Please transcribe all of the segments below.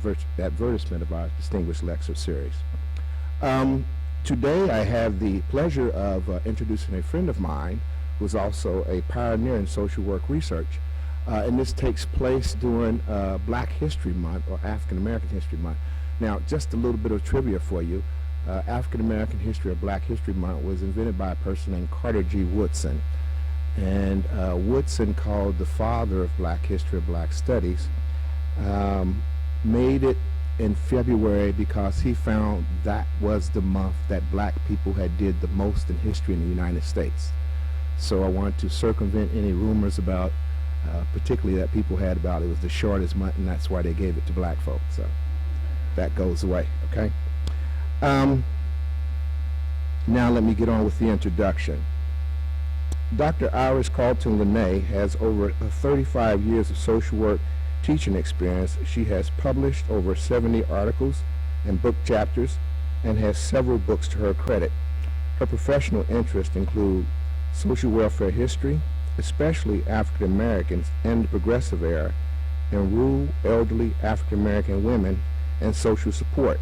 advertisement of our distinguished lecture series. Today I have the pleasure of introducing a friend of mine who is also a pioneer in social work research. And this takes place during Black History Month, or African American History Month. Now, just a little bit of trivia for you. African American History, or Black History Month, was invented by a person named Carter G. Woodson. And Woodson, called the father of Black history or Black studies, made it in February because he found that was the month that Black people had did the most in history in the United States. So I wanted to circumvent any rumors about, particularly that people had about it was the shortest month and that's why they gave it to Black folks. So that goes away, okay? Now let me get on with the introduction. Dr. Iris Carlton-LaNey has over 35 years of social work teaching experience. She has published over 70 articles and book chapters and has several books to her credit. Her professional interests include social welfare history, especially African Americans and the Progressive Era, and rural elderly African American women and social support.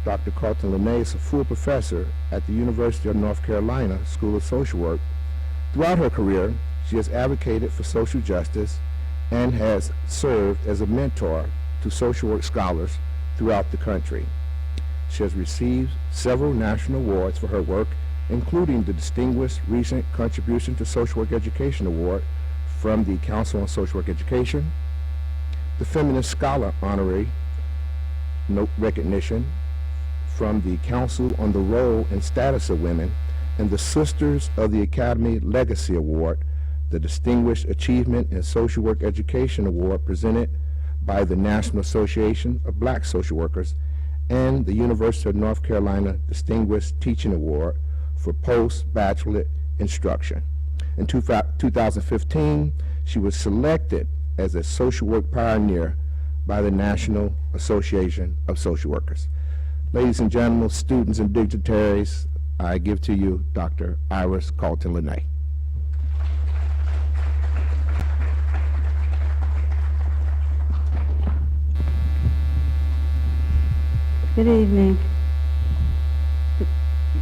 Dr. Carlton-LaNey is a full professor at the University of North Carolina School of Social Work. Throughout her career, she has advocated for social justice and has served as a mentor to social work scholars throughout the country. She has received several national awards for her work, including the Distinguished Recent Contribution to Social Work Education Award from the Council on Social Work Education, the Feminist Scholar Honorary Note Recognition from the Council on the Role and Status of Women, and the Sisters of the Academy Legacy Award, the Distinguished Achievement in Social Work Education Award presented by the National Association of Black Social Workers, and the University of North Carolina Distinguished Teaching Award for post-bachelorate instruction. In 2015, she was selected as a social work pioneer by the National Association of Social Workers. Ladies and gentlemen, students and dignitaries, I give to you Dr. Iris Carlton-LaNey. Good evening.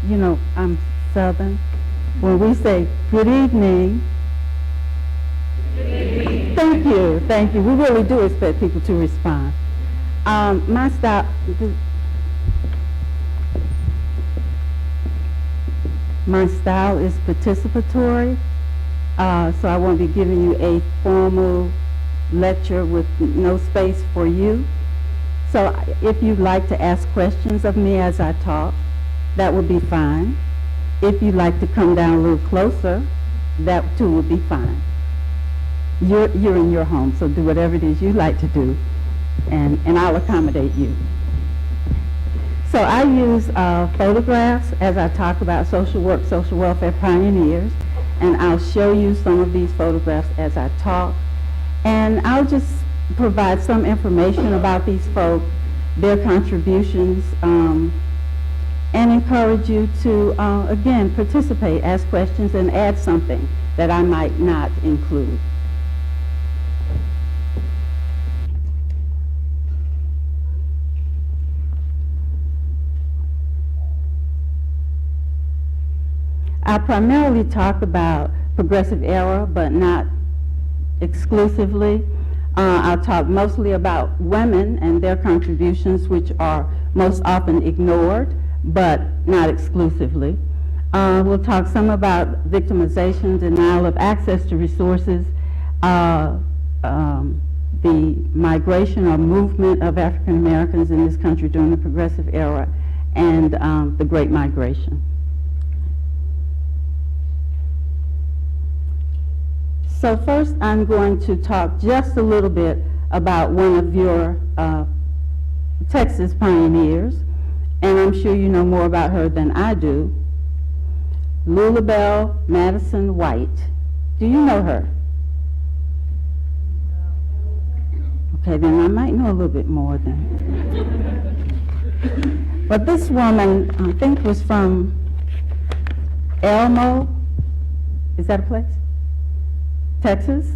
You know, I'm Southern. When we say good evening, thank you, thank you. We really do expect people to respond. My style is participatory, so I won't be giving you a formal lecture with no space for you. So if you'd like to ask questions of me as I talk, that would be fine. If you'd like to come down a little closer, that too would be fine. You're in your home, so do whatever it is you like to do, and I'll accommodate you. So I use photographs as I talk about social work, social welfare pioneers, and I'll show you some of these photographs as I talk, and I'll just provide some information about these folk, their contributions, and encourage you to, again, participate, ask questions, and add something that I might not include. I primarily talk about Progressive Era, but not exclusively. I'll talk mostly about women and their contributions, which are most often ignored, but not exclusively. We'll talk some about victimization, denial of access to resources, the migration or movement of African Americans in this country during the Progressive Era, and the Great Migration. So first I'm going to talk just a little bit about one of your Texas pioneers, and I'm sure you know more about her than I do. Lulabelle Madison White. Do you know her? Okay, then I might know a little bit more then. But this woman, I think, was from Elmo. Is that a place? Texas.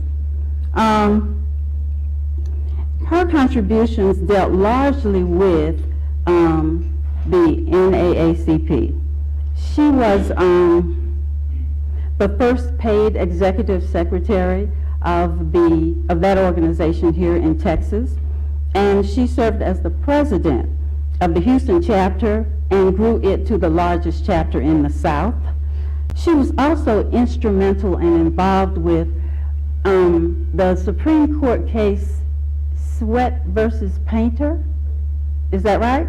her contributions dealt largely with the NAACP. She was the first paid executive secretary of that organization here in Texas, and she served as the president of the Houston chapter and grew it to the largest chapter in the South. She was also instrumental and involved with the Supreme Court case Sweat versus Painter. Is that right?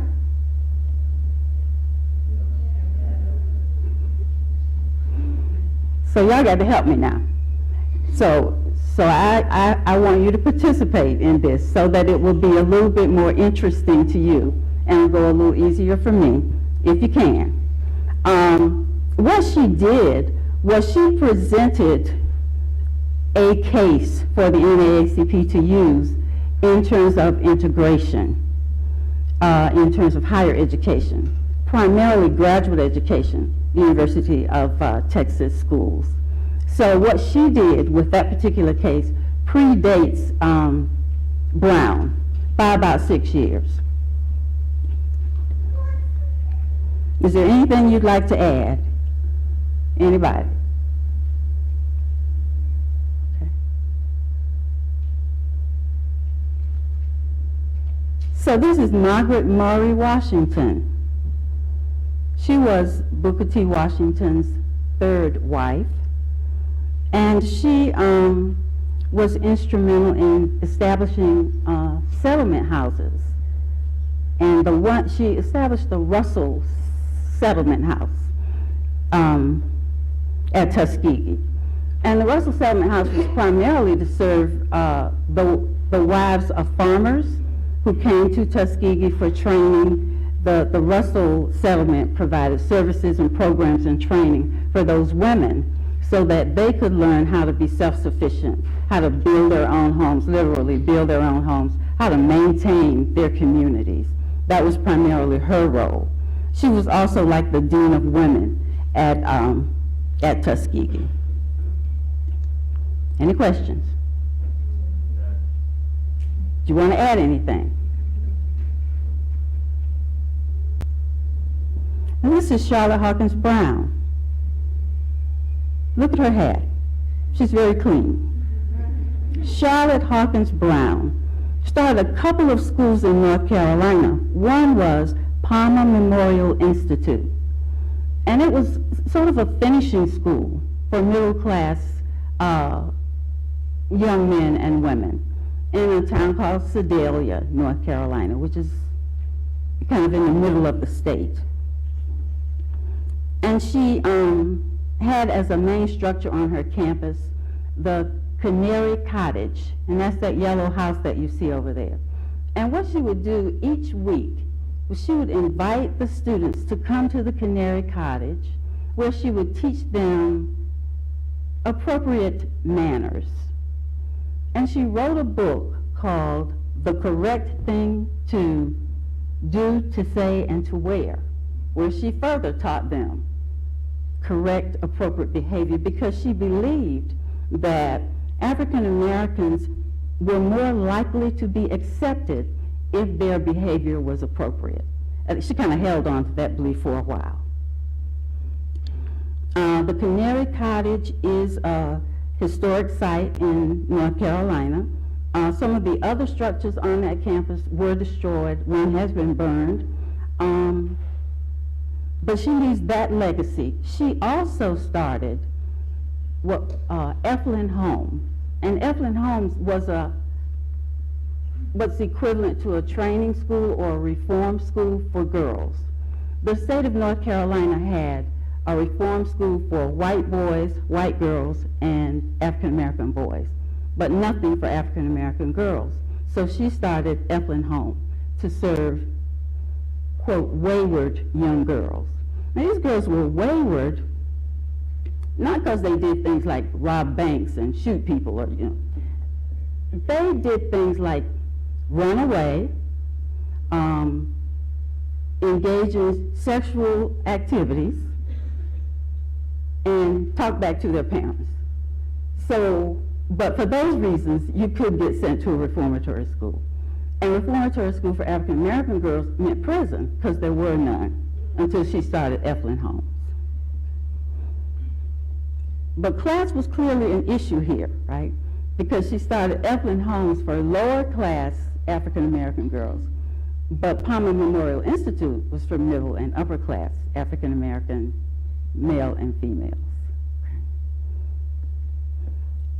So y'all got to help me now. So I want you to participate in this so that it will be a little bit more interesting to you and go a little easier for me, if you can. What she did was she presented a case for the NAACP to use in terms of integration, in terms of higher education, primarily graduate education, University of Texas schools. So what she did with that particular case predates Brown by about 6 years. Is there anything you'd like to add? Anybody? Okay. So this is Margaret Murray Washington. She was Booker T. Washington's third wife, and she was instrumental in establishing settlement houses. And she established the Russell Settlement House at Tuskegee. And the Russell Settlement House was primarily to serve the wives of farmers who came to Tuskegee for training. The Russell Settlement provided services and programs and training for those women so that they could learn how to be self-sufficient, how to build their own homes, literally build their own homes, how to maintain their communities. That was primarily her role. She was also like the Dean of Women at Tuskegee. Any questions? Do you want to add anything? And this is Charlotte Hawkins Brown. Look at her hat. She's very clean. Charlotte Hawkins Brown started a couple of schools in North Carolina. One was Palmer Memorial Institute. And it was sort of a finishing school for middle-class young men and women in a town called Sedalia, North Carolina, which is kind of in the middle of the state. And she had as a main structure on her campus the Canary Cottage, and that's that yellow house that you see over there. And what she would do each week was she would invite the students to come to the Canary Cottage, where she would teach them appropriate manners. And she wrote a book called The Correct Thing to Do, to Say, and to Wear, where she further taught them correct, appropriate behavior, because she believed that African Americans were more likely to be accepted if their behavior was appropriate. She kind of held on to that belief for a while. The Canary Cottage is a historic site in North Carolina. Some of the other structures on that campus were destroyed. One has been burned. But she leaves that legacy. She also started Eflin Home. And Eflin Homes was what's equivalent to a training school or a reform school for girls. The state of North Carolina had a reform school for white boys, white girls, and African American boys, but nothing for African American girls. So she started Eflin Home to serve, quote, wayward young girls. Now these girls were wayward, not because they did things like rob banks and shoot people, or they did things like run away, engage in sexual activities, and talk back to their parents. So, but for those reasons, you could get sent to a reformatory school. And reformatory school for African American girls meant prison, because there were none until she started Evelyn Homes. But class was clearly an issue here, right? Because she started Evelyn Homes for lower class African American girls, but Palmer Memorial Institute was for middle and upper class African American male and females.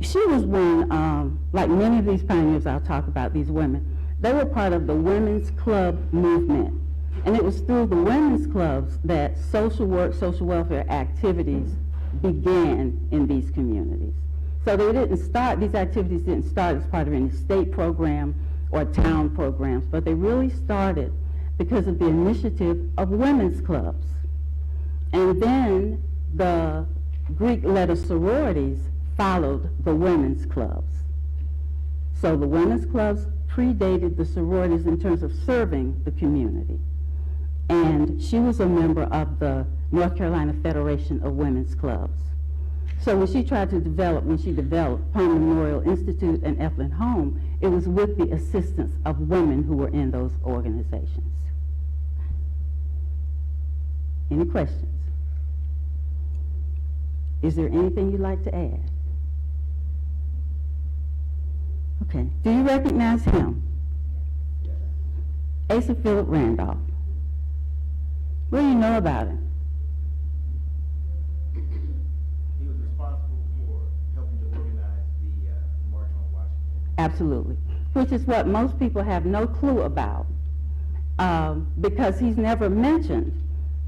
She was one, like many of these pioneers I'll talk about, these women, they were part of the women's club movement. And it was through the women's clubs that social work, social welfare activities began in these communities. So they didn't start, these activities didn't start as part of any state program or town programs, but they really started because of the initiative of women's clubs. And then the Greek letter sororities followed the women's clubs. So the women's clubs predated the sororities in terms of serving the community. And she was a member of the North Carolina Federation of Women's Clubs. So when she developed Palmer Memorial Institute and Evelyn Home, it was with the assistance of women who were in those organizations. Any questions? Is there anything you'd like to add? Okay. Do you recognize him? Asa Philip Randolph. What do you know about him? He was responsible for helping to organize the March on Washington. Absolutely. Which is what most people have no clue about, because he's never mentioned.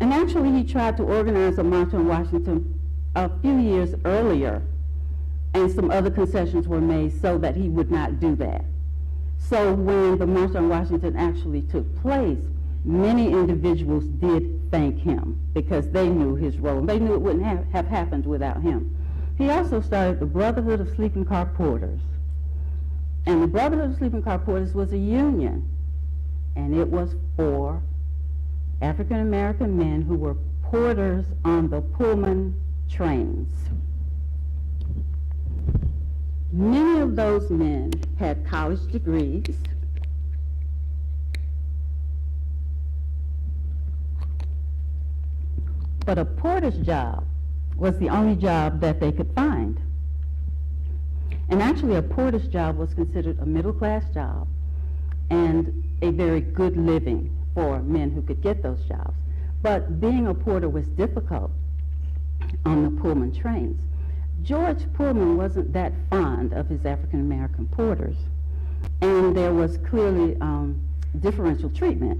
And actually he tried to organize a March on Washington a few years earlier, and some other concessions were made so that he would not do that. So when the March on Washington actually took place, many individuals did thank him because they knew his role. They knew it wouldn't have happened without him. He also started the Brotherhood of Sleeping Car Porters. And the Brotherhood of Sleeping Car Porters was a union, and it was for African American men who were porters on the Pullman trains. Many of those men had college degrees. But a porter's job was the only job that they could find. And actually a porter's job was considered a middle-class job and a very good living for men who could get those jobs. But being a porter was difficult on the Pullman trains. George Pullman wasn't that fond of his African-American porters, and there was clearly differential treatment.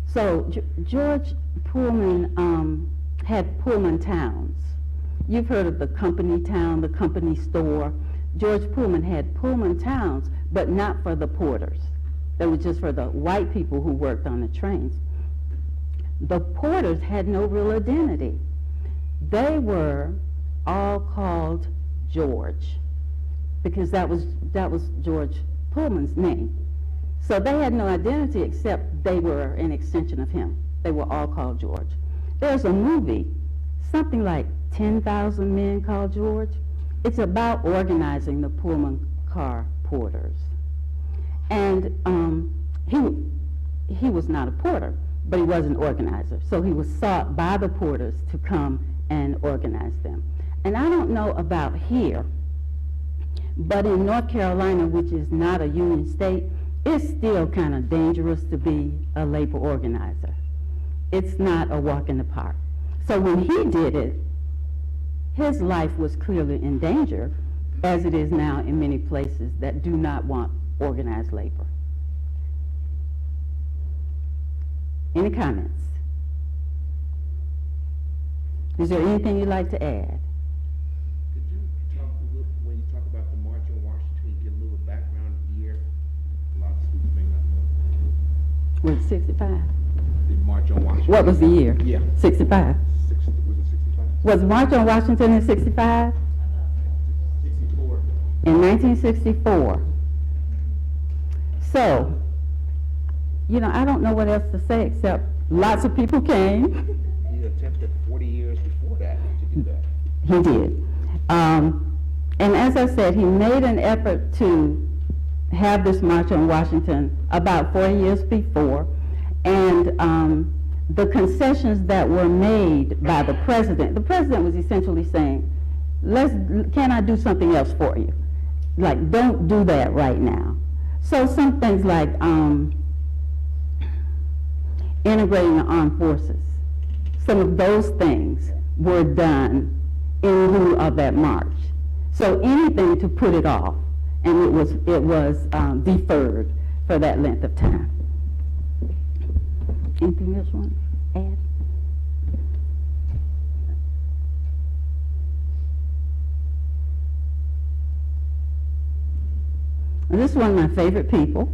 So George Pullman had Pullman towns. You've heard of the company town, the company store. George Pullman had Pullman towns, but not for the porters. They were just for the white people who worked on the trains. The porters had no real identity. They were all called George, because that was George Pullman's name. So they had no identity except they were an extension of him. They were all called George. There's a movie, something like 10,000 Men Called George. It's about organizing the Pullman car porters. And he was not a porter, but he was an organizer. So he was sought by the porters to come and organize them. And I don't know about here, but in North Carolina, which is not a union state, it's still kind of dangerous to be a labor organizer. It's not a walk in the park. So when he did it, his life was clearly in danger, as it is now in many places that do not want organized labor. Any comments? Is there anything you'd like to add? Could you talk a little, when you talk about the March on Washington, give a little background year? A lot of students may not know. Was it 65? The March on Washington. What was the year? Yeah. 65. Was it 65? Was March on Washington in 65? 64. In 1964. So, I don't know what else to say except lots of people came. He attempted 40 years before that to do that. He did. And as I said, he made an effort to have this March on Washington about 4 years before, and the concessions that were made by the president was essentially saying, can I do something else for you? Like, don't do that right now. So some things like integrating the armed forces, some of those things were done in lieu of that march. So anything to put it off, and it was deferred for that length of time. Anything else you want to add? This is one of my favorite people,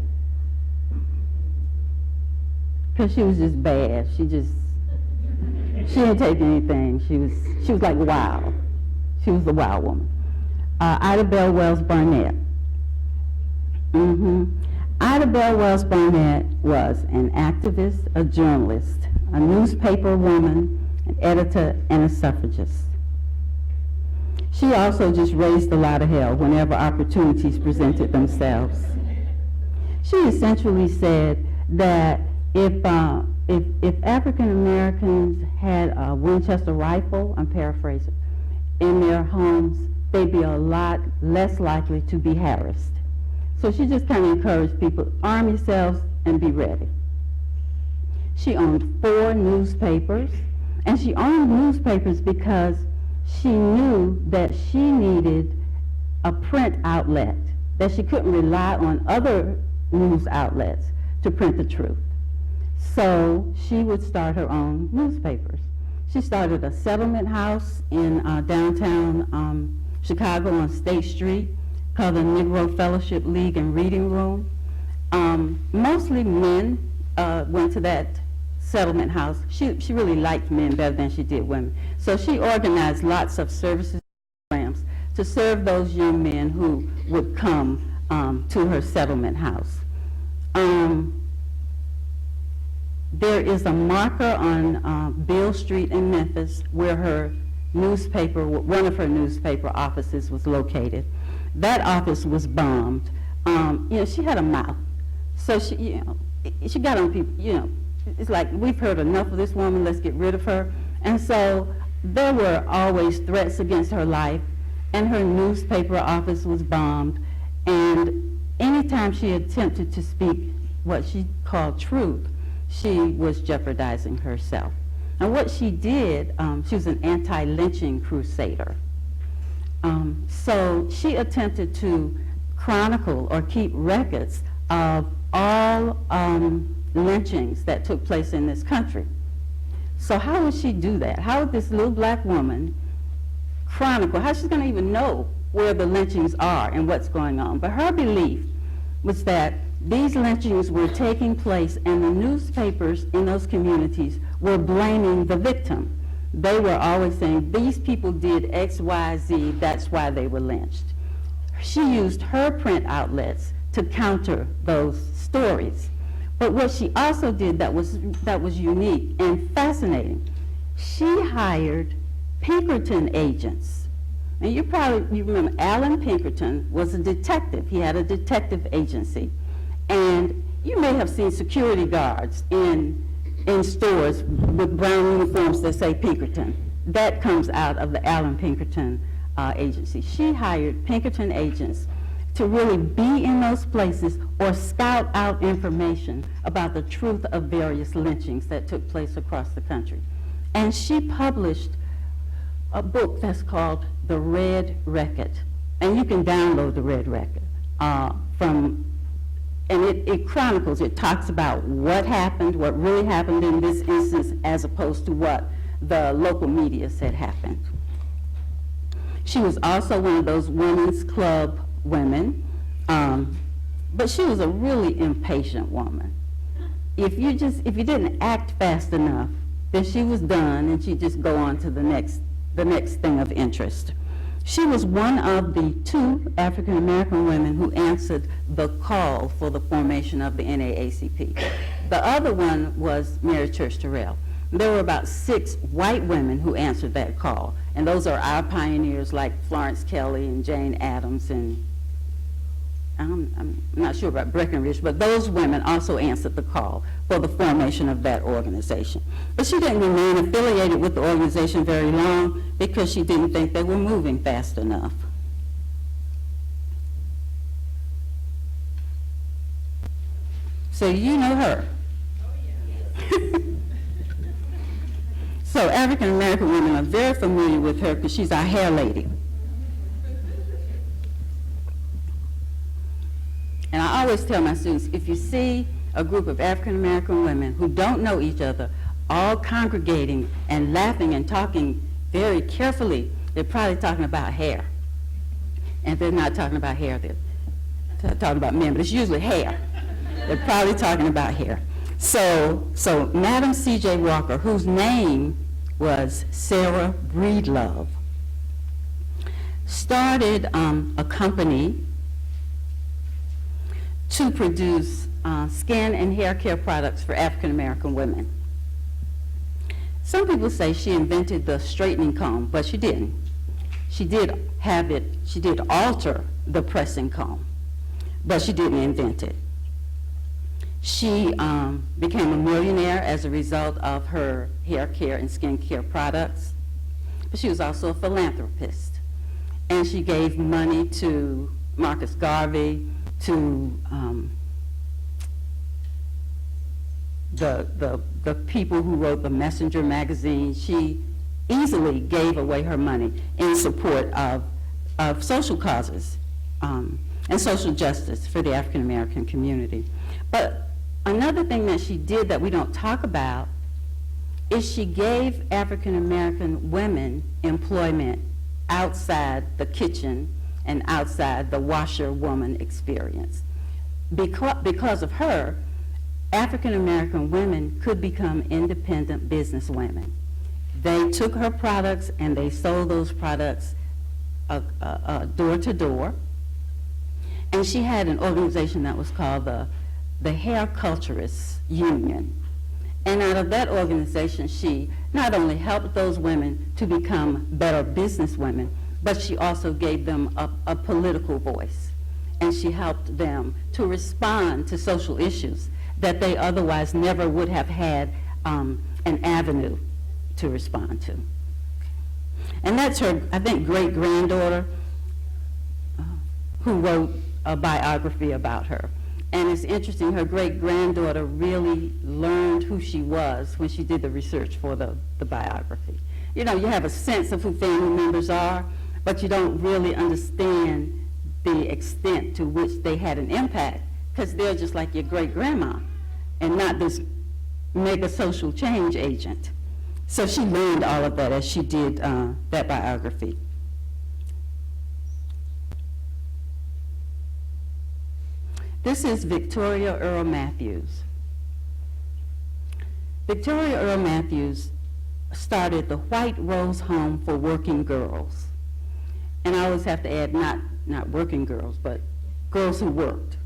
because she was just bad. She didn't take anything. She was like wild. She was the wild woman. Idabel Wells Burnett. Idabel Wells Burnett was an activist, a journalist, a newspaper woman, an editor, and a suffragist. She also just raised a lot of hell whenever opportunities presented themselves. She essentially said that if African Americans had a Winchester rifle, I'm paraphrasing, in their homes, they'd be a lot less likely to be harassed. So she just kind of encouraged people, arm yourselves and be ready. She owned 4 newspapers, and she owned newspapers because she knew that she needed a print outlet, that she couldn't rely on other news outlets to print the truth. So she would start her own newspapers. She started a settlement house in downtown Chicago on State Street called the Negro Fellowship League and Reading Room. Mostly men went to that settlement house. She really liked men better than she did women. So she organized lots of services programs to serve those young men who would come to her settlement house. There is a marker on Beale Street in Memphis where her newspaper, one of her newspaper offices was located. That office was bombed. She had a mouth. So she got on people, it's like, we've heard enough of this woman, let's get rid of her. And so there were always threats against her life, and her newspaper office was bombed. And anytime she attempted to speak what she called truth, she was jeopardizing herself. And what she did, she was an anti-lynching crusader. So she attempted to chronicle or keep records of all lynchings that took place in this country. So how would she do that? How would this little black woman chronicle? How's she going to even know where the lynchings are and what's going on? But her belief was that these lynchings were taking place, and the newspapers in those communities were blaming the victim. They were always saying, these people did X, Y, Z, that's why they were lynched. She used her print outlets to counter those stories. But what she also did that was unique and fascinating, she hired Pinkerton agents. And you remember Alan Pinkerton was a detective. He had a detective agency. And you may have seen security guards in stores with brown uniforms that say Pinkerton. That comes out of the Alan Pinkerton agency. She hired Pinkerton agents to really be in those places or scout out information about the truth of various lynchings that took place across the country. And she published a book that's called The Red Record. And you can download The Red Record and it chronicles, it talks about what happened, what really happened in this instance, as opposed to what the local media said happened. She was also one of those women's club women, but she was a really impatient woman. If you didn't act fast enough, then she was done and she'd just go on to the next thing of interest. She was one of the 2 African American women who answered the call for the formation of the NAACP. The other one was Mary Church Tyrell. There were about 6 white women who answered that call, and those are our pioneers like Florence Kelly and Jane Addams and I'm not sure about Breckenridge, but those women also answered the call for the formation of that organization. But she didn't remain affiliated with the organization very long because she didn't think they were moving fast enough. So you know her. So African American women are very familiar with her because she's our hair lady. And I always tell my students, if you see a group of African American women who don't know each other, all congregating and laughing and talking very carefully, they're probably talking about hair. And if they're not talking about hair, they're talking about men, but it's usually hair. They're probably talking about hair. So Madam C.J. Walker, whose name was Sarah Breedlove, started a company to produce skin and hair care products for African American women. Some people say she invented the straightening comb, but she didn't. She did alter the pressing comb, but she didn't invent it. She became a millionaire as a result of her hair care and skin care products, but she was also a philanthropist. And she gave money to Jobs Garvey, to the people who wrote the Messenger magazine. She easily gave away her money in support of social causes and social justice for the African American community. But another thing that she did that we don't talk about is she gave African American women employment outside the kitchen and outside the washerwoman experience. Because of her, African American women could become independent businesswomen. They took her products and they sold those products door to door. And she had an organization that was called the Hair Culturists Union. And out of that organization, she not only helped those women to become better businesswomen, but she also gave them a political voice. And she helped them to respond to social issues that they otherwise never would have had an avenue to respond to. And that's her, I think, great-granddaughter who wrote a biography about her. And it's interesting, her great-granddaughter really learned who she was when she did the research for the biography. You know, you have a sense of who family members are, but you don't really understand the extent to which they had an impact, because they're just like your great-grandma and not this mega social change agent. So she learned all of that as she did that biography. This is Victoria Earl Matthews. Victoria Earl Matthews started the White Rose Home for Working Girls. And I always have to add, not working girls, but girls who worked.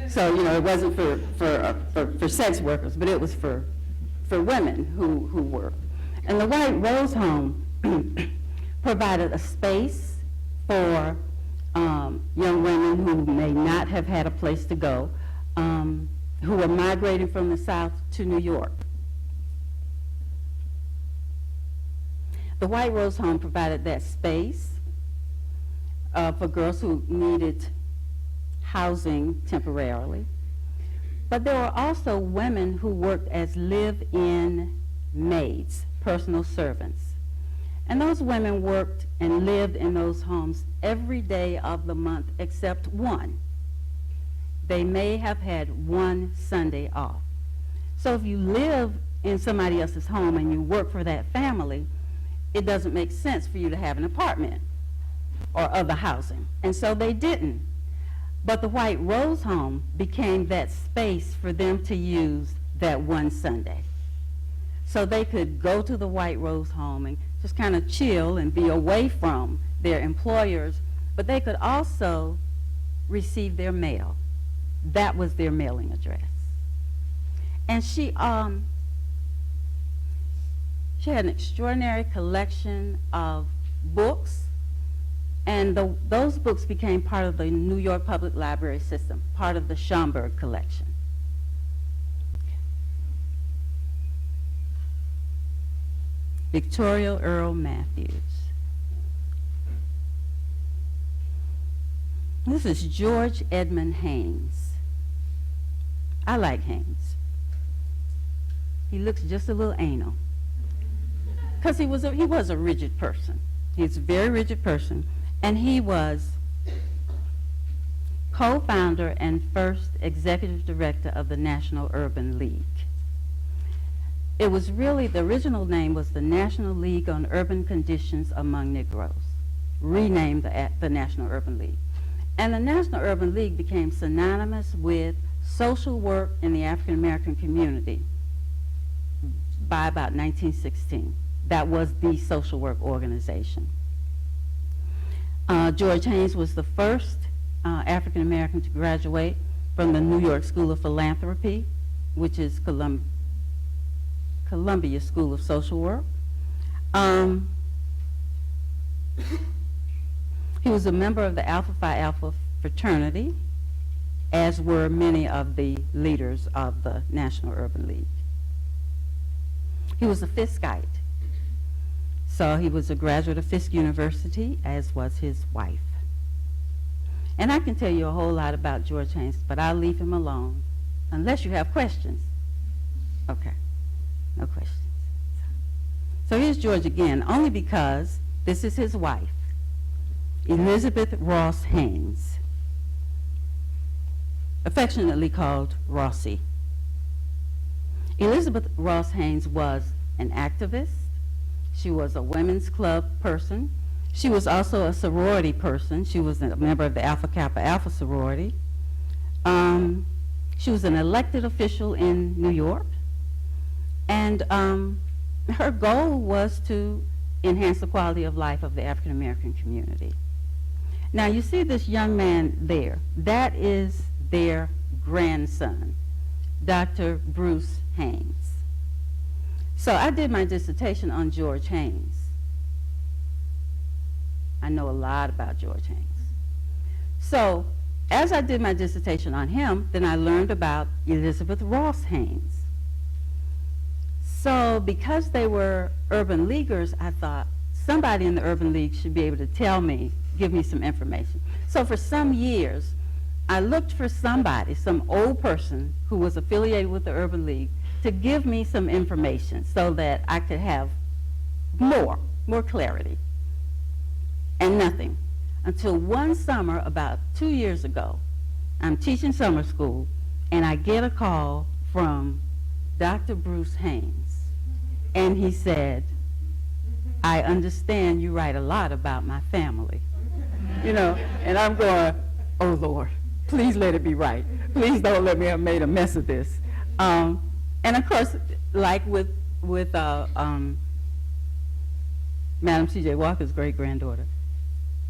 So, you know, it wasn't for sex workers, but it was for women who worked. And the White Rose Home provided a space for young women who may not have had a place to go, who were migrating from the South to New York. The White Rose Home provided that space for girls who needed housing temporarily. But there were also women who worked as live-in maids, personal servants. And those women worked and lived in those homes every day of the month except one. They may have had one Sunday off. So if you live in somebody else's home and you work for that family, it doesn't make sense for you to have an apartment or other housing. And so they didn't. But the White Rose Home became that space for them to use that one Sunday. So they could go to the White Rose Home and just kind of chill and be away from their employers, but they could also receive their mail. That was their mailing address. And she had an extraordinary collection of books And those books became part of the New York Public Library system, part of the Schomburg collection. Victoria Earl Matthews. This is George Edmond Haines. I like Haines. He looks just a little anal. Because he was a rigid person. He's a very rigid person. And he was co-founder and first executive director of the National Urban League. It was really, the original name was the National League on Urban Conditions Among Negroes, renamed the National Urban League. And the National Urban League became synonymous with social work in the African American community by about 1916. That was the social work organization. George Haines was the first African American to graduate from the New York School of Philanthropy, which is Columbia School of Social Work. He was a member of the Alpha Phi Alpha fraternity, as were many of the leaders of the National Urban League. He was a Fiskite. So he was a graduate of Fisk University, as was his wife. And I can tell you a whole lot about George Haines, but I'll leave him alone, unless you have questions. Okay, no questions. So here's George again, only because this is his wife, Elizabeth Ross Haines, affectionately called Rossie. Elizabeth Ross Haines was an activist. She was a women's club person. She was also a sorority person. She was a member of the Alpha Kappa Alpha sorority. She was an elected official in New York. And her goal was to enhance the quality of life of the African American community. Now you see this young man there. That is their grandson, Dr. Bruce Haines. So I did my dissertation on George Haines. I know a lot about George Haines. So as I did my dissertation on him, then I learned about Elizabeth Ross Haines. So because they were urban leaguers, I thought somebody in the Urban League should be able to tell me, give me some information. So for some years, I looked for somebody, some old person who was affiliated with the Urban League, to give me some information so that I could have more clarity. And nothing. Until one summer, about 2 years ago, I'm teaching summer school, and I get a call from Dr. Bruce Haines. And he said, I understand you write a lot about my family. You know, and I'm going, oh Lord, please let it be right. Please don't let me have made a mess of this. And of course, like with Madam C.J. Walker's great-granddaughter,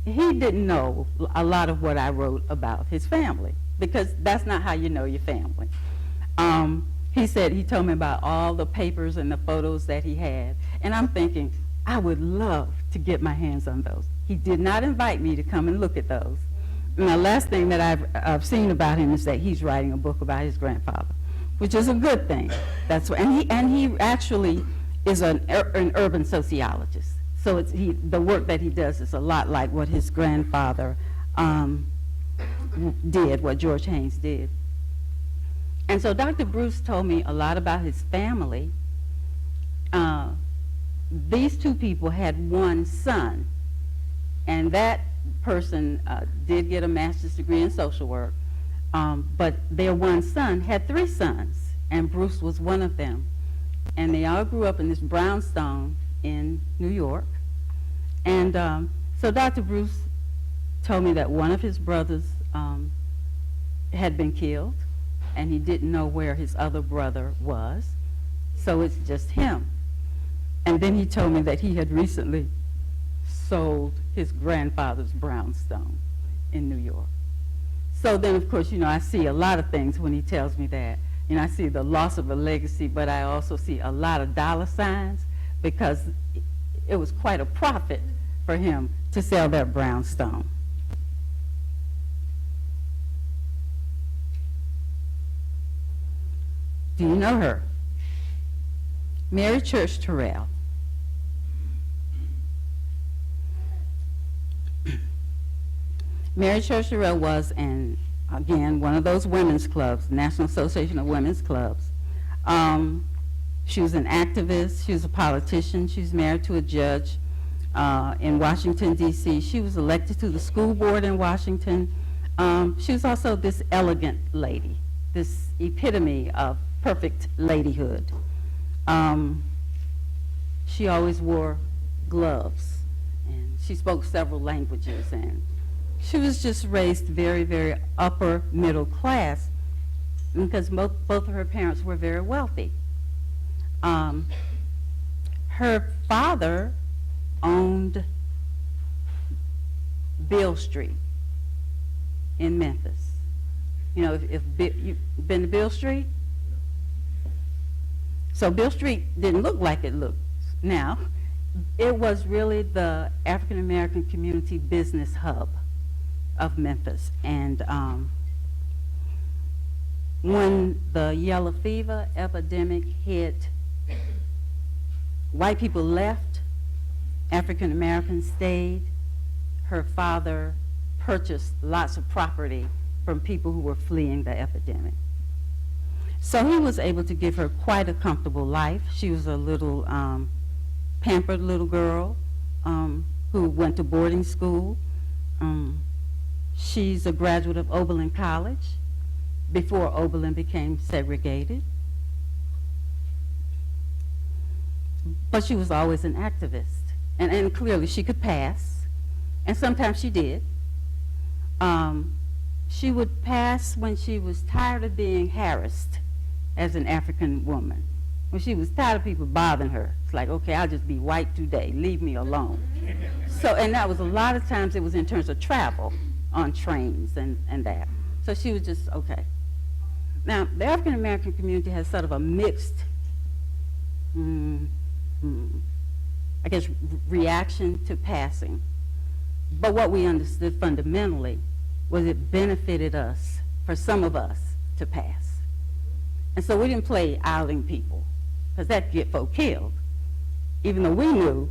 he didn't know a lot of what I wrote about his family, because that's not how you know your family. He told me about all the papers and the photos that he had, and I'm thinking, I would love to get my hands on those. He did not invite me to come and look at those. And the last thing that I've seen about him is that he's writing a book about his grandfather, which is a good thing. That's what, and he actually is an urban sociologist. So the work that he does is a lot like what his grandfather did, what George Haines did. And so Dr. Bruce told me a lot about his family. These two people had one son, and that person did get a master's degree in social work. But their one son had 3 sons, and Bruce was one of them. And they all grew up in this brownstone in New York. And so Dr. Bruce told me that one of his brothers had been killed, and he didn't know where his other brother was, so it's just him. And then he told me that he had recently sold his grandfather's brownstone in New York. So then, of course, I see a lot of things when he tells me that. I see the loss of a legacy, but I also see a lot of dollar signs, because it was quite a profit for him to sell that brownstone. Do you know her? Mary Church Tyrell. Mary Church Tyrell was, again, one of those women's clubs, National Association of Women's Clubs. She was an activist. She was a politician. She was married to a judge in Washington, D.C. She was elected to the school board in Washington. She was also this elegant lady, this epitome of perfect ladyhood. She always wore gloves, and she spoke several languages, and she was just raised very, very upper middle class because both of her parents were very wealthy. Her father owned Beale Street in Memphis. You know, if you've been to Beale Street? So Beale Street didn't look like it looks now. It was really the African American community business hub of Memphis. And when the yellow fever epidemic hit, white people left, African Americans stayed. Her father purchased lots of property from people who were fleeing the epidemic. So he was able to give her quite a comfortable life. She was a little pampered little girl who went to boarding school. She's a graduate of Oberlin College before Oberlin became segregated. But she was always an activist. And clearly she could pass. And sometimes she did. She would pass when she was tired of being harassed as an African woman. When she was tired of people bothering her. It's like, okay, I'll just be white today. Leave me alone. So, and that was a lot of times it was in terms of travel on trains and that. So she was just, okay. Now, the African American community has sort of a mixed, I guess, reaction to passing. But what we understood fundamentally was it benefited us, for some of us, to pass. And so we didn't play outing people, because that'd get folk killed. Even though we knew,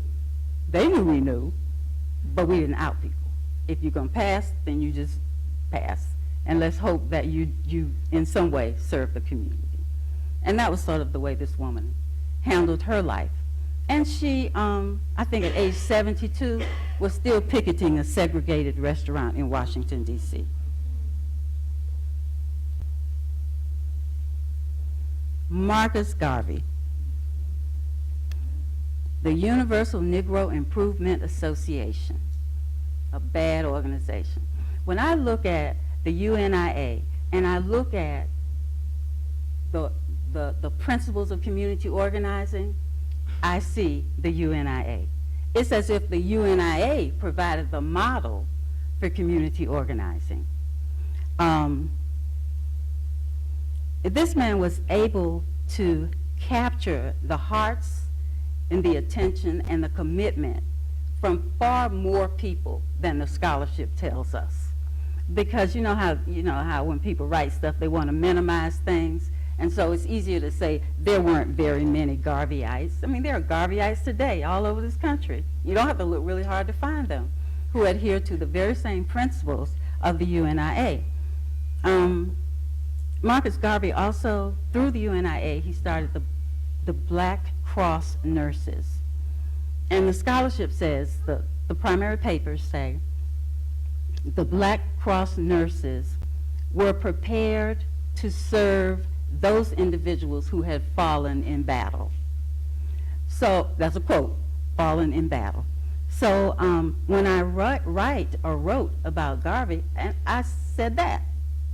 they knew we knew, but we didn't out people. If you're going to pass, then you just pass. And let's hope that you in some way serve the community. And that was sort of the way this woman handled her life. And she, I think at age 72, was still picketing a segregated restaurant in Washington, D.C. Marcus Garvey, the Universal Negro Improvement Association, a bad organization. When I look at the UNIA and I look at the principles of community organizing, I see the UNIA. It's as if the UNIA provided the model for community organizing. This man was able to capture the hearts and the attention and the commitment from far more people than the scholarship tells us. Because you know how when people write stuff, they want to minimize things. And so it's easier to say there weren't very many Garveyites. I mean, there are Garveyites today all over this country. You don't have to look really hard to find them, who adhere to the very same principles of the UNIA. Marcus Garvey also, through the UNIA, he started the Black Cross Nurses. And the scholarship says, the primary papers say, the Black Cross Nurses were prepared to serve those individuals who had fallen in battle. So that's a quote, fallen in battle. So when I wrote about Garvey, and I said that,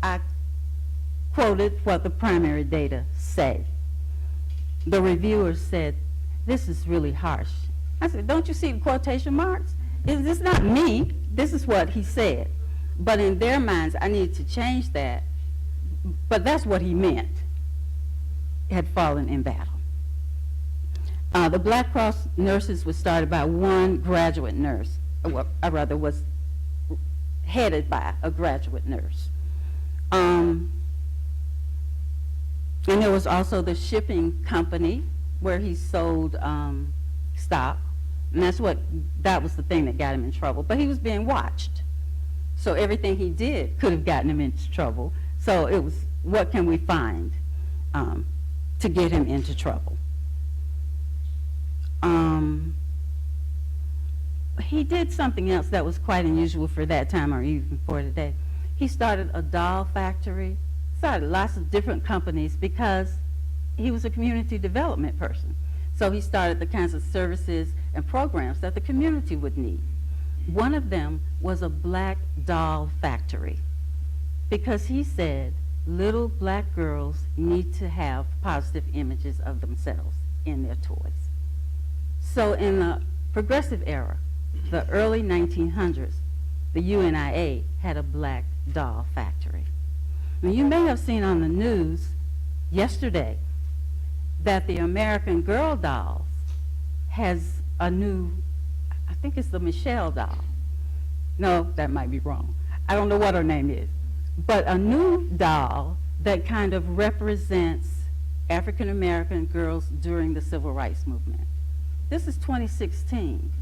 I quoted what the primary data say. The reviewers said, this is really harsh. I said, don't you see the quotation marks? This is not me, this is what he said. But in their minds, I needed to change that, but that's what he meant. Had fallen in battle. The Black Cross Nurses was started by one graduate nurse well, I rather was headed by a graduate nurse. And there was also the shipping company where he sold stock, and that was the thing that got him in trouble. But he was being watched, so everything he did could have gotten him into trouble. So it was, what can we find to get him into trouble? He did something else that was quite unusual for that time, or even for today. He started a doll factory, started lots of different companies because he was a community development person. So he started the kinds of services and programs that the community would need. One of them was a black doll factory because he said little black girls need to have positive images of themselves in their toys. So in the progressive era, the early 1900s, the UNIA had a black doll factory. Now, you may have seen on the news yesterday that the American Girl dolls has a new, I think it's the Michelle doll. No, that might be wrong. I don't know what her name is. But a new doll that kind of represents African American girls during the Civil Rights Movement. This is 2016.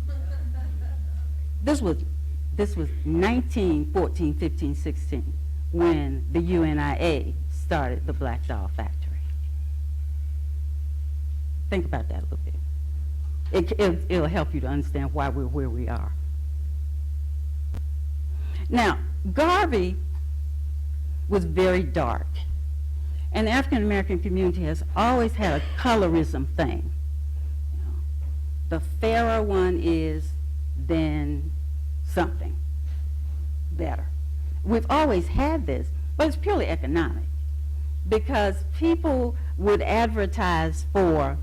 This was 19, 14, 15, 16 when the UNIA started the Black Doll Factory. Think about that a little bit. It'll help you to understand why we're where we are. Now, Garvey was very dark, and the African American community has always had a colorism thing. You know, the fairer one is, then something better. We've always had this, but it's purely economic, because people would advertise for,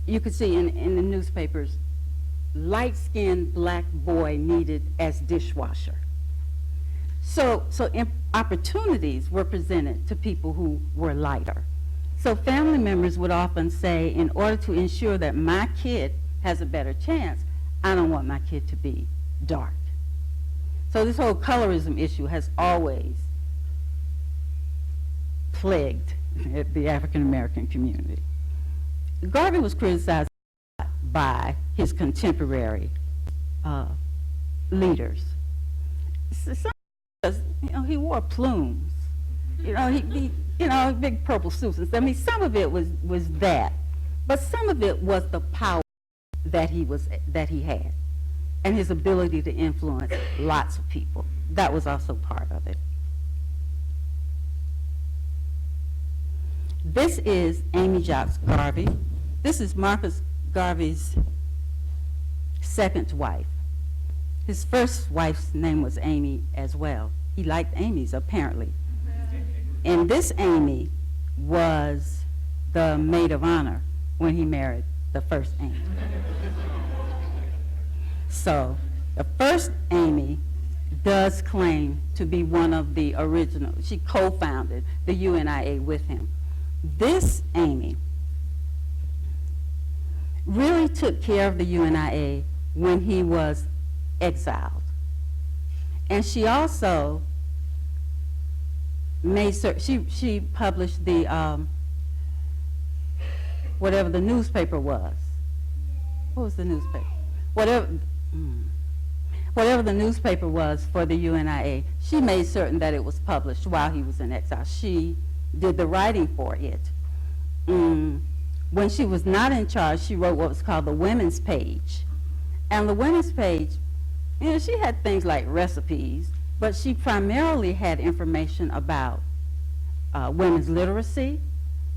you could see in the newspapers, light-skinned black boy needed as dishwasher. So opportunities were presented to people who were lighter. So family members would often say, in order to ensure that my kid has a better chance, I don't want my kid to be dark. So this whole colorism issue has always plagued the African American community. Garvey was criticized by his contemporary leaders. Some, you know, he wore plumes. You know, he big purple suits. I mean, some of it was that, but some of it was the power that he had, and his ability to influence lots of people. That was also part of it. This is Amy Jobs Garvey. This is Marcus Garvey's second wife. His first wife's name was Amy as well. He liked Amy's, apparently. And this Amy was the maid of honor when he married the first Amy. So the first Amy does claim to be one of the original. She co-founded the UNIA with him. This Amy really took care of the UNIA when he was exiled. And she also made certain, she published the, whatever the newspaper was. What was the newspaper? Whatever the newspaper was for the UNIA, she made certain that it was published while he was in exile. She did the writing for it. When she was not in charge, she wrote what was called the women's page. And the women's page, you know, she had things like recipes, but she primarily had information about women's literacy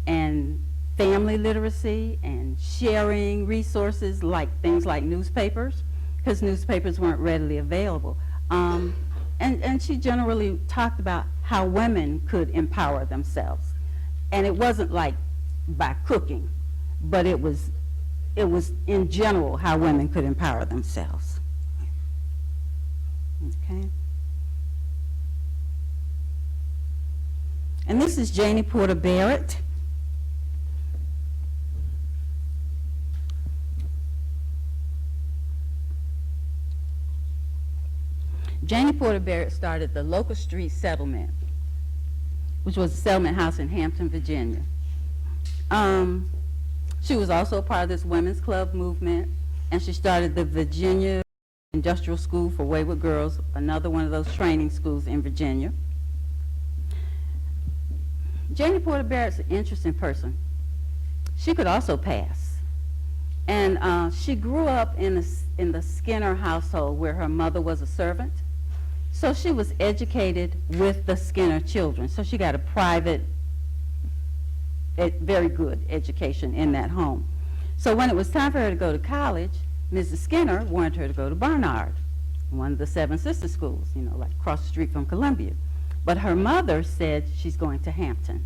and family literacy and sharing resources, like things like newspapers, because newspapers weren't readily available. And she generally talked about how women could empower themselves. And it wasn't like by cooking, but it was in general how women could empower themselves. Okay. And this is Janie Porter Barrett. Janie Porter Barrett started the Locust Street Settlement, which was a settlement house in Hampton, Virginia. She was also a part of this women's club movement, and she started the Virginia Industrial School for Wayward Girls, another one of those training schools in Virginia. Janie Porter Barrett's an interesting person. She could also pass. And she grew up in the Skinner household where her mother was a servant. So she was educated with the Skinner children. So she got a private, very good education in that home. So when it was time for her to go to college, Mrs. Skinner wanted her to go to Barnard, one of the Seven Sisters schools, you know, like across the street from Columbia. But her mother said she's going to Hampton.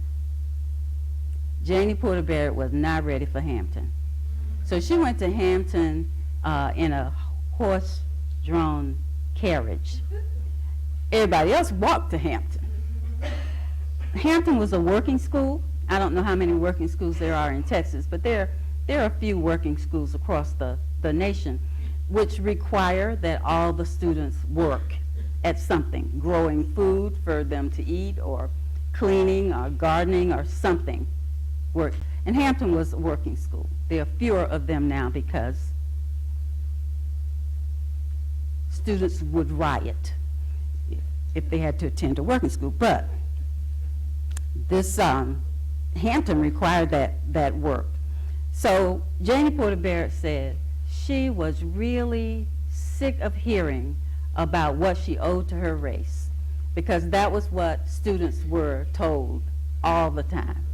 Janie Porter Barrett was not ready for Hampton. So she went to Hampton in a horse-drawn carriage. Everybody else walked to Hampton. Hampton was a working school. I don't know how many working schools there are in Texas, but there are a few working schools across the nation which require that all the students work at something, growing food for them to eat or cleaning or gardening or something. Work. And Hampton was a working school. There are fewer of them now because students would riot if they had to attend a working school. But this Hampton required that work. So Janie Porter Barrett said she was really sick of hearing about what she owed to her race, because that was what students were told all the time,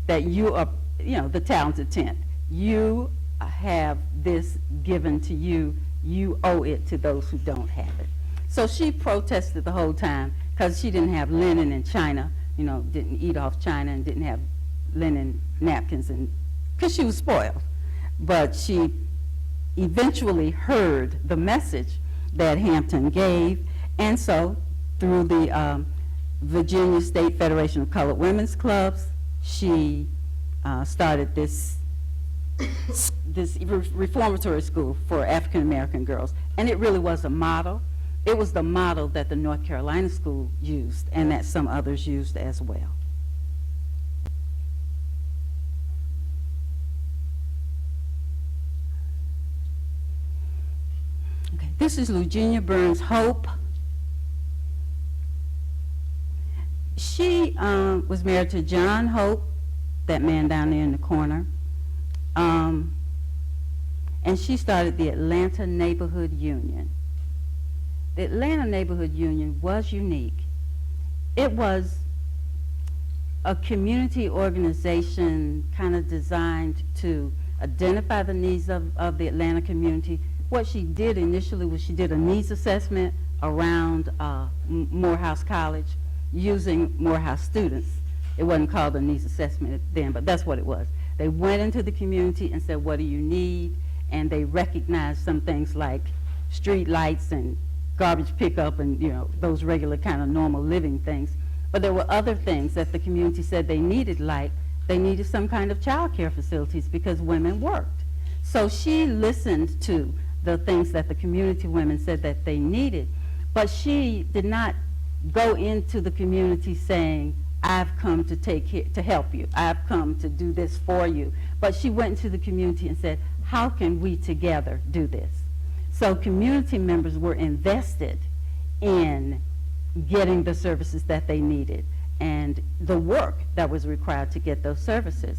that you are, you know, the talented 10th. You have this given to you. You owe it to those who don't have it. So she protested the whole time because she didn't have linen in China, you know, didn't eat off China and didn't have linen napkins, and because she was spoiled. But she eventually heard the message that Hampton gave, and so through the Virginia State Federation of Colored Women's Clubs, she started this reformatory school for African American girls, and it really was a model. It was the model that the North Carolina school used and that some others used as well. Okay, this is Lugenia Burns Hope. She was married to John Hope, that man down there in the corner. And she started the Atlanta Neighborhood Union. The Atlanta Neighborhood Union was unique. It was a community organization kind of designed to identify the needs of the Atlanta community. What she did initially was she did a needs assessment around Morehouse College using Morehouse students. It wasn't called a needs assessment then, but that's what it was. They went into the community and said, what do you need? And they recognized some things like street lights and garbage pickup and, you know, those regular kind of normal living things. But there were other things that the community said they needed, like they needed some kind of child care facilities because women worked. So she listened to the things that the community women said that they needed, but she did not go into the community saying, I've come to help you. I've come to do this for you. But she went into the community and said, how can we together do this? So community members were invested in getting the services that they needed and the work that was required to get those services.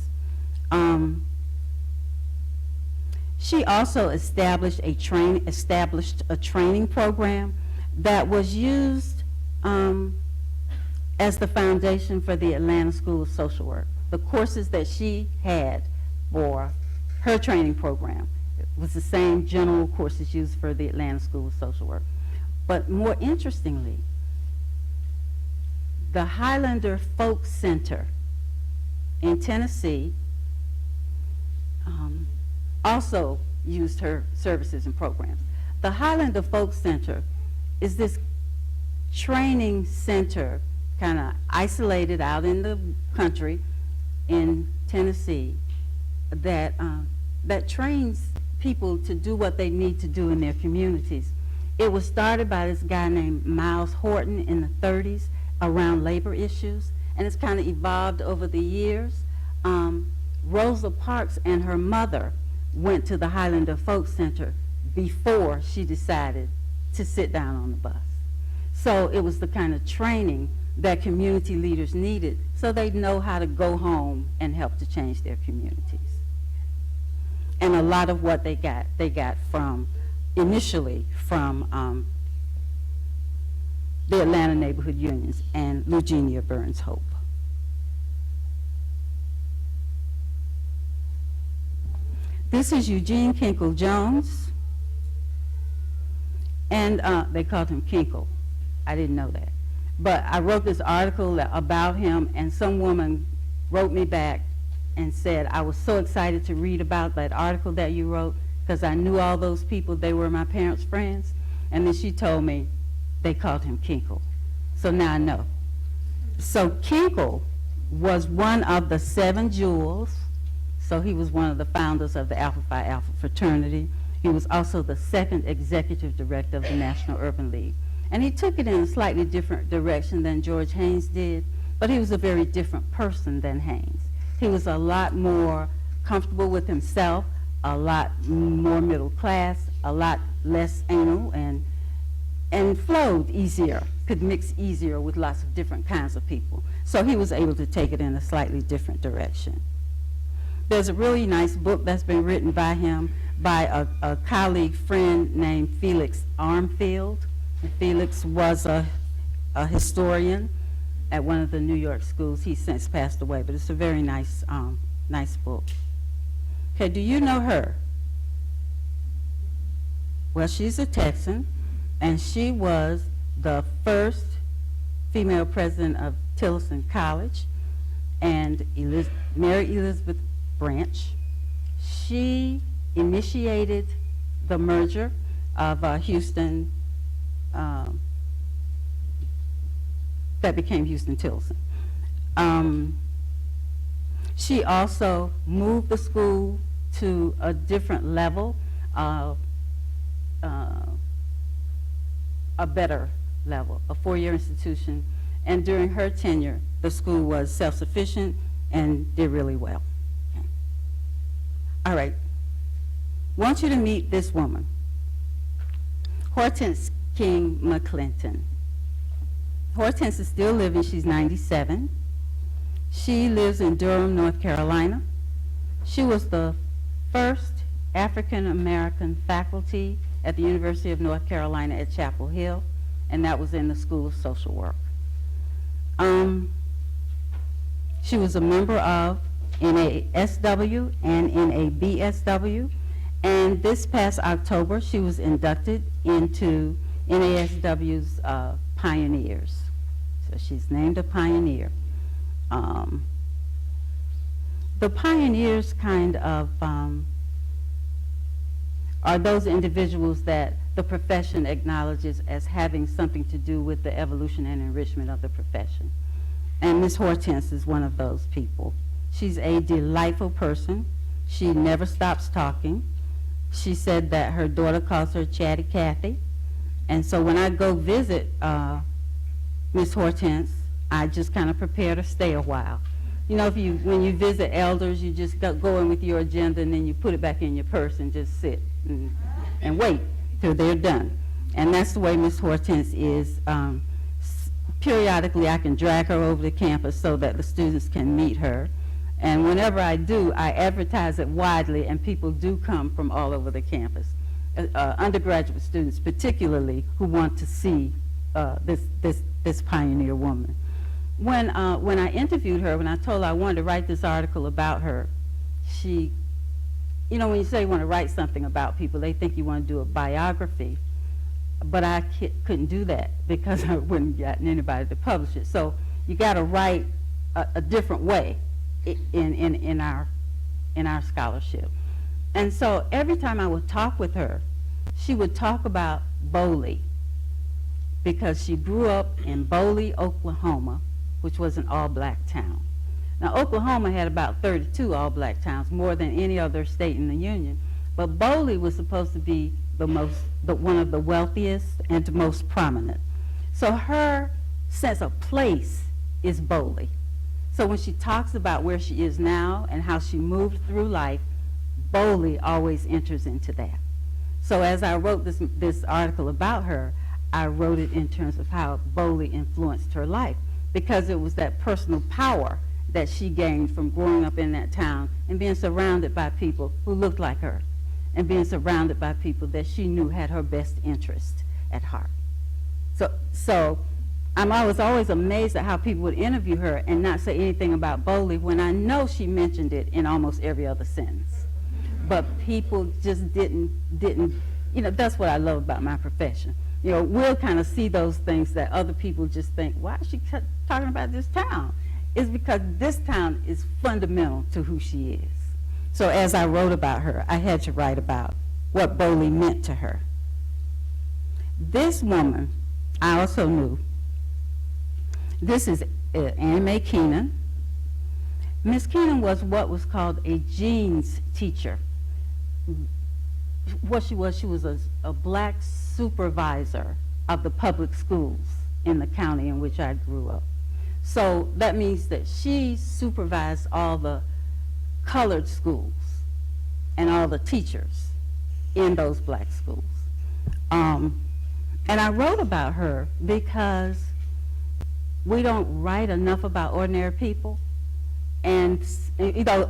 She also established a training program that was used as the foundation for the Atlanta School of Social Work. The courses that she had for her training program was the same general courses used for the Atlanta School of Social Work. But more interestingly, the Highlander Folk Center in Tennessee also used her services and programs. The Highlander Folk Center is this training center kind of isolated out in the country in Tennessee that, that trains people to do what they need to do in their communities. It was started by this guy named Miles Horton in the 30s around labor issues, and it's kind of evolved over the years. Rosa Parks and her mother went to the Highlander Folk Center before she decided to sit down on the bus. So it was the kind of training that community leaders needed so they'd know how to go home and help to change their communities. And a lot of what they got from, initially from the Atlanta Neighborhood Unions and Eugenia Burns Hope. This is Eugene Kinkle Jones, and they called him Kinkle. I didn't know that. But I wrote this article about him, and some woman wrote me back and said, I was so excited to read about that article that you wrote because I knew all those people, they were my parents' friends. And then she told me they called him Kinkle. So now I know. So Kinkle was one of the 7 jewels. So he was one of the founders of the Alpha Phi Alpha fraternity. He was also the 2nd executive director of the National Urban League. And he took it in a slightly different direction than George Haines did, but he was a very different person than Haines. He was a lot more comfortable with himself, a lot more middle class, a lot less anal, and flowed easier, could mix easier with lots of different kinds of people. So he was able to take it in a slightly different direction. There's a really nice book that's been written by him by a colleague friend named Felix Armfield. Felix was a historian at one of the New York schools. He's since passed away, but it's a very nice, nice book. Okay, do you know her? Well, she's a Texan, and she was the first female president of Tillerson College, and Mary Elizabeth Branch. She initiated the merger of Houston, that became Houston-Tillerson. She also moved the school to a different level, a better level, a 4-year institution, and during her tenure, the school was self-sufficient and did really well. Okay. All right, want you to meet this woman, Hortense King McClinton. Hortense is still living, she's 97. She lives in Durham, North Carolina. She was the first African-American faculty at the University of North Carolina at Chapel Hill, and that was in the School of Social Work. She was a member of NASW and NABSW, and this past October she was inducted into NASW's Pioneers. So she's named a pioneer. The pioneers kind of are those individuals that the profession acknowledges as having something to do with the evolution and enrichment of the profession. And Ms. Hortense is one of those people. She's a delightful person. She never stops talking. She said that her daughter calls her Chatty Cathy. And so when I go visit Ms. Hortense, I just kind of prepare to stay a while. You know, when you visit elders, you just go in with your agenda and then you put it back in your purse and just sit and wait till they're done. And that's the way Ms. Hortense is. Periodically, I can drag her over to campus so that the students can meet her. And whenever I do, I advertise it widely, and people do come from all over the campus. Undergraduate students, particularly, who want to see this pioneer woman. When I interviewed her, when I told her I wanted to write this article about her, she, you know, when you say you want to write something about people, they think you want to do a biography. But I couldn't do that because I wouldn't have gotten anybody to publish it. So you got to write a different way in our scholarship. And so every time I would talk with her, she would talk about Boley, because she grew up in Boley, Oklahoma, which was an all-black town. Now, Oklahoma had about 32 all-black towns, more than any other state in the Union. But Boley was supposed to be one of the wealthiest and most prominent. So her sense of place is Bowley. So when she talks about where she is now and how she moved through life, Bowley always enters into that. So as I wrote this article about her, I wrote it in terms of how Bowley influenced her life, because it was that personal power that she gained from growing up in that town and being surrounded by people who looked like her and being surrounded by people that she knew had her best interest at heart. So I was always amazed at how people would interview her and not say anything about Bowley when I know she mentioned it in almost every other sentence. But people just didn't, that's what I love about my profession. We'll kind of see those things that other people just think, why is she talking about this town? It's because this town is fundamental to who she is. So as I wrote about her, I had to write about what Bowley meant to her. This woman, I also knew. This is Annie Mae Kenan. Miss Kenan was what was called a genes teacher. What she was a black supervisor of the public schools in the county in which I grew up. So that means that she supervised all the colored schools and all the teachers in those black schools. And I wrote about her because we don't write enough about ordinary people, and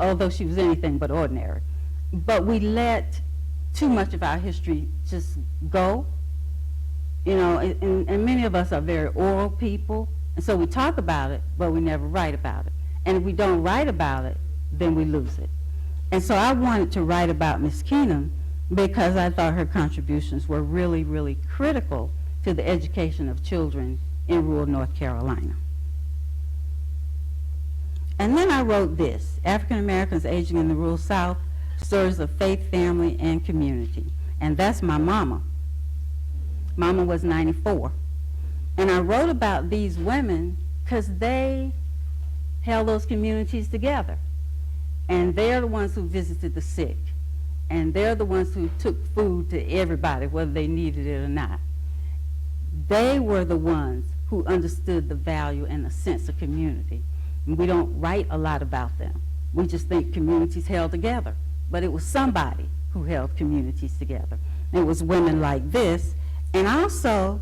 although she was anything but ordinary, but we let too much of our history just go. And many of us are very oral people, and so we talk about it, but we never write about it. And if we don't write about it, then we lose it. And so I wanted to write about Miss Kenan because I thought her contributions were really, really critical to the education of children in rural North Carolina. And then I wrote this, African Americans Aging in the Rural South, Stories of Faith, Family, and Community. And that's my mama. Mama was 94. And I wrote about these women because they held those communities together. And they're the ones who visited the sick. And they're the ones who took food to everybody, whether they needed it or not. They were the ones who understood the value and the sense of community. And we don't write a lot about them. We just think communities held together. But it was somebody who held communities together. It was women like this. And also,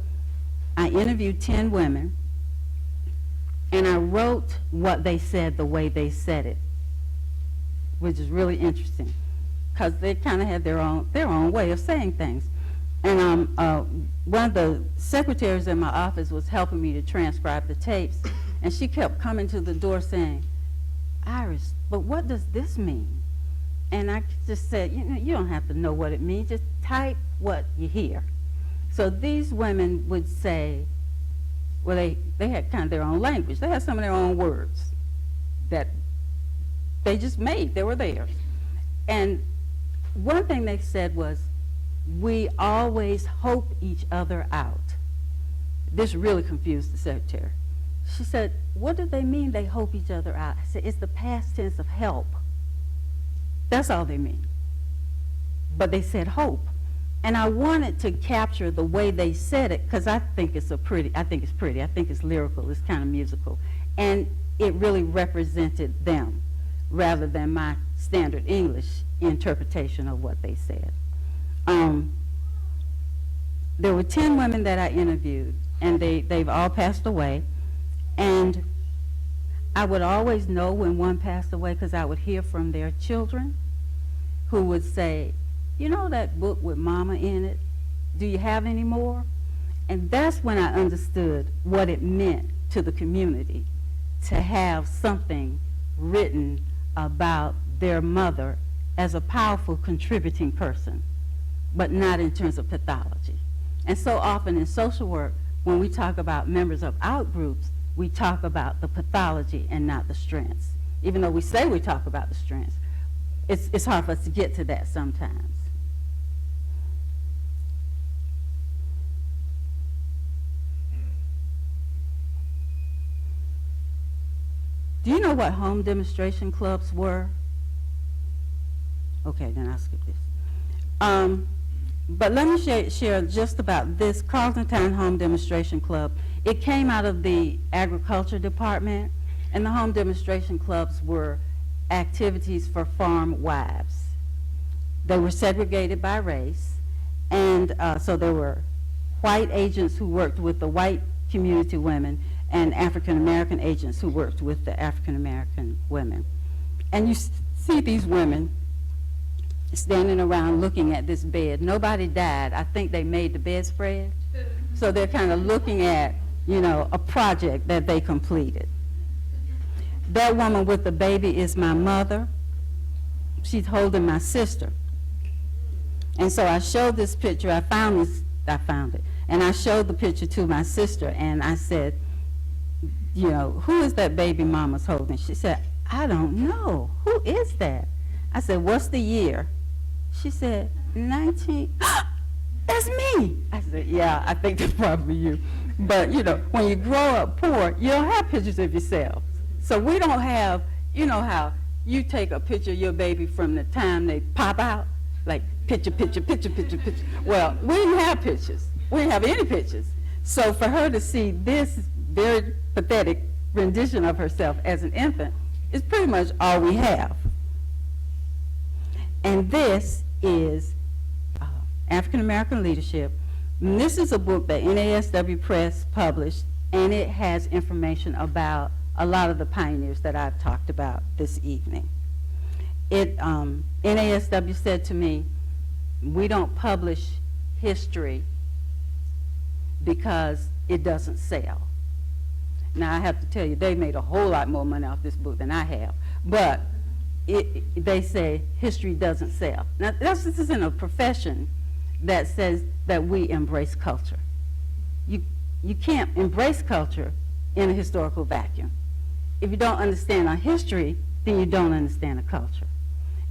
I interviewed 10 women, and I wrote what they said the way they said it, which is really interesting, because they kind of had their own way of saying things. And one of the secretaries in my office was helping me to transcribe the tapes, and she kept coming to the door saying, "Iris, but what does this mean?" And I just said, you don't have to know what it means, just type what you hear. So these women would say, well, they had kind of their own language. They had some of their own words that they just made. They were theirs. And one thing they said was, we always hope each other out. This really confused the secretary. She said, what do they mean they hope each other out? I said, it's the past tense of help. That's all they mean. But they said hope. And I wanted to capture the way they said it because I think it's pretty, I think it's lyrical, it's kind of musical. And it really represented them rather than my standard English interpretation of what they said. There were 10 women that I interviewed, and they've all passed away. And I would always know when one passed away because I would hear from their children who would say, you know that book with Mama in it? Do you have any more? And that's when I understood what it meant to the community to have something written about their mother as a powerful contributing person, but not in terms of pathology. And so often in social work, when we talk about members of out-groups, we talk about the pathology and not the strengths. Even though we say we talk about the strengths, it's hard for us to get to that sometimes. Do you know what home demonstration clubs were? Okay, then I'll skip this. But let me share just about this Carlton Town Home Demonstration Club. It came out of the agriculture department, and the home demonstration clubs were activities for farm wives. They were segregated by race, and so there were white agents who worked with the white community women and African American agents who worked with the African American women. And you see these women standing around looking at this bed. Nobody died. I think they made the bedspread. So they're kind of looking at, you know, a project that they completed. That woman with the baby is my mother. She's holding my sister. And so I showed this picture. I found it. And I showed the picture to my sister, and I said, you know, who is that baby mama's holding? She said, I don't know. Who is that? I said, what's the year? She said, 19. That's me. I said, yeah, I think that's probably you. But, you know, when you grow up poor, you don't have pictures of yourself. So we don't have, you know how you take a picture of your baby from the time they pop out, like picture, picture, picture, picture, picture. Well, we didn't have pictures. We didn't have any pictures. So for her to see this very pathetic rendition of herself as an infant is pretty much all we have. And this is African American Leadership. And this is a book that NASW Press published, and it has information about a lot of the pioneers that I've talked about this evening. NASW said to me, we don't publish history because it doesn't sell. Now I have to tell you, they made a whole lot more money off this book than I have, but they say history doesn't sell. Now this isn't a profession that says that we embrace culture. You can't embrace culture in a historical vacuum. If you don't understand our history, then you don't understand a culture.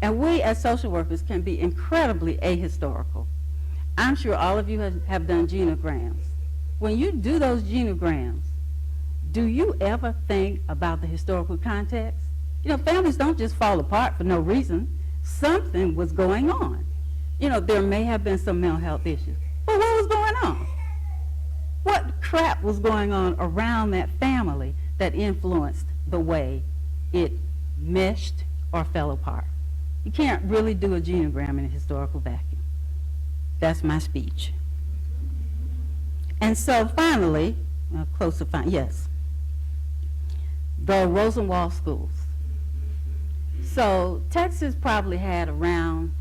And we as social workers can be incredibly ahistorical. I'm sure all of you have done genograms. When you do those genograms, do you ever think about the historical context? You know, families don't just fall apart for no reason. Something was going on. You know, there may have been some mental health issues, but what was going on? What crap was going on around that family that influenced the way it meshed or fell apart? You can't really do a genogram in a historical vacuum. That's my speech. And so finally, close to final, yes, the Rosenwald schools. So Texas probably had around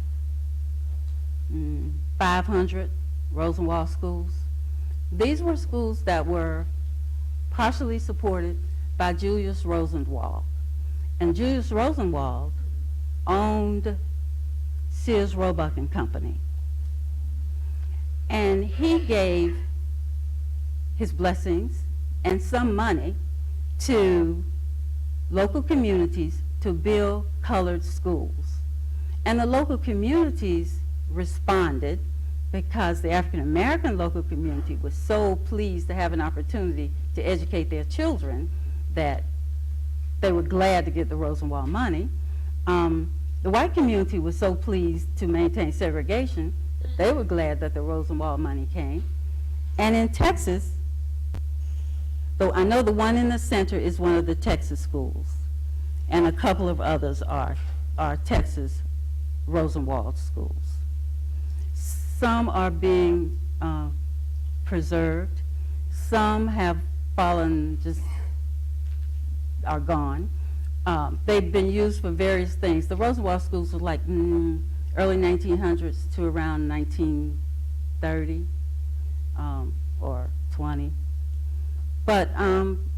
500 Rosenwald schools. These were schools that were partially supported by Julius Rosenwald. And Julius Rosenwald owned Sears Roebuck and Company. And he gave his blessings and some money to local communities to build colored schools. And the local communities responded because the African American local community was so pleased to have an opportunity to educate their children that they were glad to get the Rosenwald money. The white community was so pleased to maintain segregation that they were glad that the Rosenwald money came. And in Texas, though I know the one in the center is one of the Texas schools, and a couple of others are Texas Rosenwald schools. Some are being preserved. Some have fallen, just are gone. They've been used for various things. The Rosenwald schools were like early 1900s to around 1930 or 20. But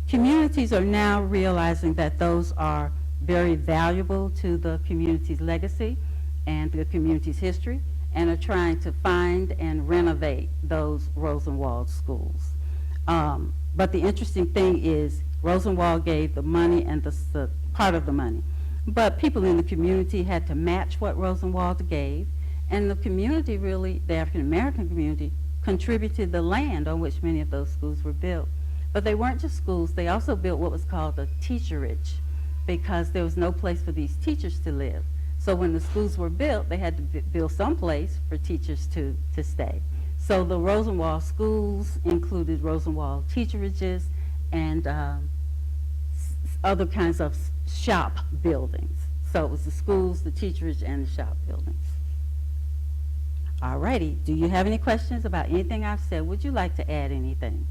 communities are now realizing that those are very valuable to the community's legacy and the community's history, and are trying to find and renovate those Rosenwald schools. But the interesting thing is Rosenwald gave the money and the part of the money, but people in the community had to match what Rosenwald gave, and the community really, the African American community, contributed the land on which many of those schools were built. But they weren't just schools, they also built what was called a teacherage, because there was no place for these teachers to live. So when the schools were built, they had to build some place for teachers to stay. So the Rosenwald schools included Rosenwald teacherages and other kinds of shop buildings. So it was the schools, the teacherage, and the shop buildings. All righty. Do you have any questions about anything I've said? Would you like to add anything?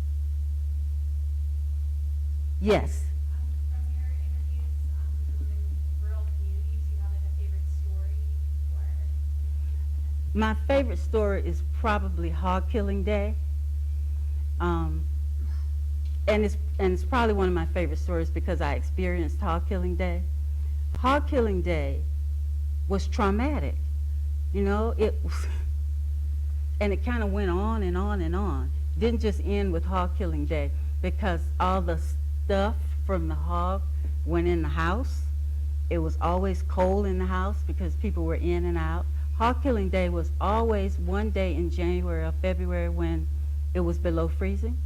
Yes. From your interviews with women in rural communities, do you have like a favorite story? Or My favorite story is probably Hog Killing Day. And it's probably one of my favorite stories because I experienced Hog Killing Day. Hog Killing Day was traumatic. You know, it was, and it kind of went on and on and on. Didn't just end with Hog Killing Day because all the stuff from the hog went in the house. It was always cold in the house because people were in and out. Hog Killing Day was always one day in January or February when it was below freezing.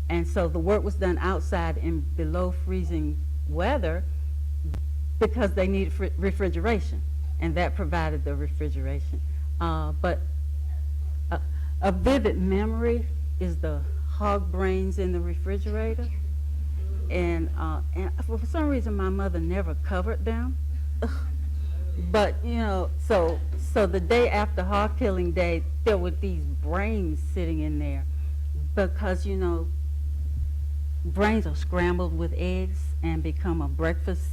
And so the work was done outside in below freezing weather because they needed refrigeration, and that provided the refrigeration. But a vivid memory is the hog brains in the refrigerator. And for some reason, my mother never covered them. But, you know, so the day after Hog Killing Day, there were these brains sitting in there because, you know, brains are scrambled with eggs and become a breakfast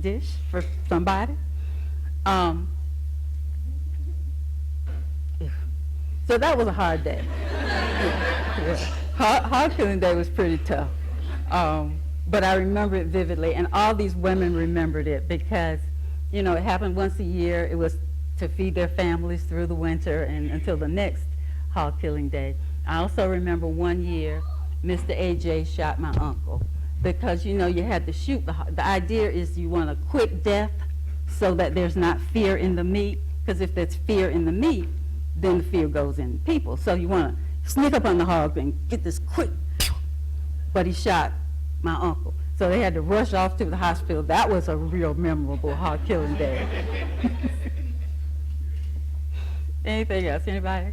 dish for somebody. So that was a hard day. Yeah. Hog Killing Day was pretty tough. But I remember it vividly, and all these women remembered it because, you know, it happened once a year. It was to feed their families through the winter and until the next Hog Killing Day. I also remember one year, Mr. A.J. shot my uncle because, you know, you had to shoot the idea is you want a quick death so that there's not fear in the meat, because if there's fear in the meat, then the fear goes in people. So you want to sneak up on the hog and get this quick, but he shot my uncle. So they had to rush off to the hospital. That was a real memorable Hog Killing Day. Anything else? Anybody?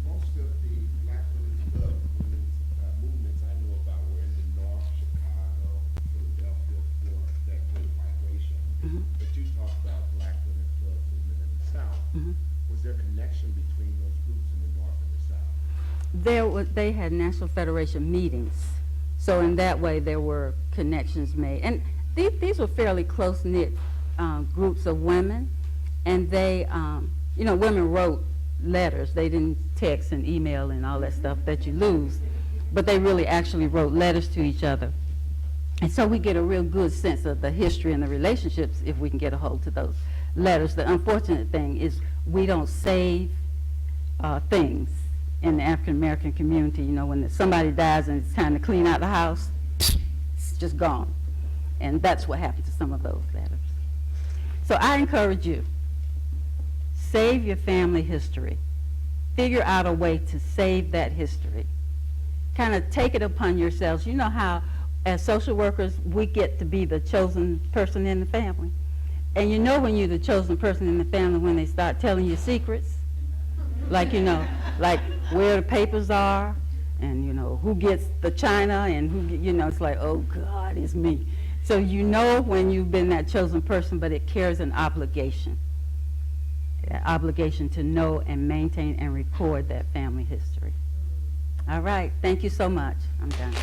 Most of the Black Women's Club movements I know about were in the North, Chicago, Philadelphia, for that great migration. Mhm. But you talked about Black Women's Club movement in the South. Mhm. Was there a connection between those groups in the North and the South? They had National Federation meetings. So in that way, there were connections made. And these were fairly close-knit groups of women. And they, you know, women wrote letters. They didn't text and email and all that stuff that you lose. But they really actually wrote letters to each other. And so we get a real good sense of the history and the relationships if we can get a hold to those letters. The unfortunate thing is we don't save things in the African-American community. You know, when somebody dies and it's time to clean out the house, it's just gone. And that's what happened to some of those letters. So I encourage you, save your family history. Figure out a way to save that history. Kind of take it upon yourselves. You know how, as social workers, we get to be the chosen person in the family. And you know when you're the chosen person in the family when they start telling you secrets. Like, you know, like where the papers are, and, you know, who gets the china, and who, you know, it's like, oh, God, it's me. So you know when you've been that chosen person, but it carries an obligation. Obligation to know and maintain and record that family history. All right, thank you so much. I'm done.